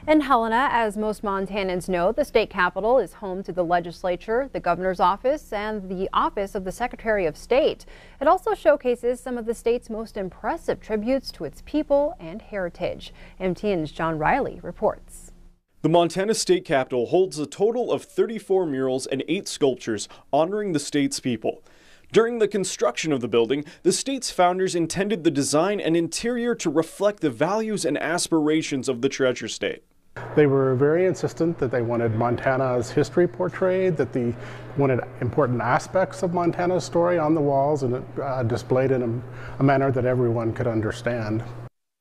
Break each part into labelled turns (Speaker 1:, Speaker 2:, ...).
Speaker 1: In Helena, as most Montanans know, the state capitol is home to the legislature, the governor's office, and the office of the Secretary of State. It also showcases some of the state's most impressive tributes to its people and heritage. MTN's John Riley reports.
Speaker 2: The Montana State Capitol holds a total of 34 murals and 8 sculptures honoring the state's people. During the construction of the building, the state's founders intended the design and interior to reflect the values and aspirations of the Treasure State.
Speaker 3: They were very insistent that they wanted Montana's history portrayed, that they wanted important aspects of Montana's story on the walls and displayed in a manner that everyone could understand.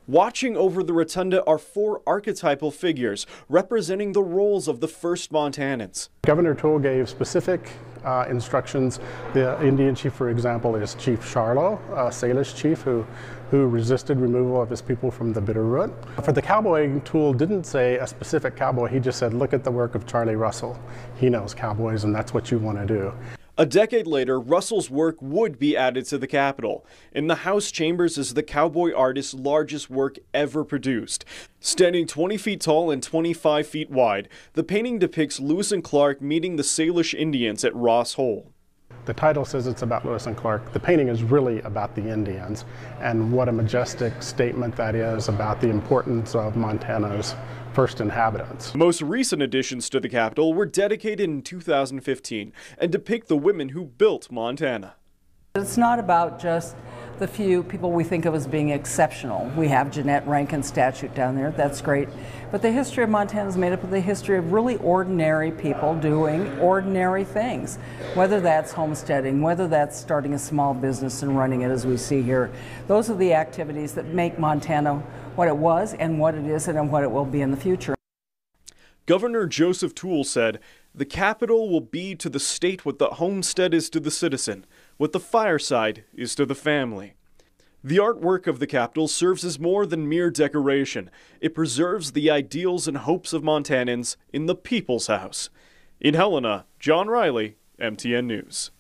Speaker 2: Watching over the rotunda are 4 archetypal figures representing the roles of the first Montanans.
Speaker 3: Governor Toole gave specific instructions. The Indian chief, for example, is Chief Charlo, a Salish chief who resisted removal of his people from the Bitterroot. For the cowboy, Toole didn't say a specific cowboy, he just said, look at the work of Charlie Russell. He knows cowboys and that's what you want to do.
Speaker 2: A decade later, Russell's work would be added to the Capitol. In the House chambers is the cowboy artist's largest work ever produced. Standing 20 feet tall and 25 feet wide, the painting depicts Lewis and Clark meeting the Salish Indians at Ross Hole.
Speaker 3: The title says it's about Lewis and Clark. The painting is really about the Indians, and what a majestic statement that is about the importance of Montana's first inhabitants.
Speaker 2: Most recent additions to the Capitol were dedicated in 2015 and depict the women who built Montana.
Speaker 4: It's not about just the few people we think of as being exceptional. We have Jeanette Rankin statue down there, that's great. But the history of Montana is made up of the history of really ordinary people doing ordinary things. Whether that's homesteading, whether that's starting a small business and running it as we see here. Those are the activities that make Montana what it was and what it is and what it will be in the future.
Speaker 2: Governor Joseph Toole said, "The Capitol will be to the state what the homestead is to the citizen, what the fireside is to the family." The artwork of the Capitol serves as more than mere decoration. It preserves the ideals and hopes of Montanans in the People's House. In Helena, John Riley, MTN News.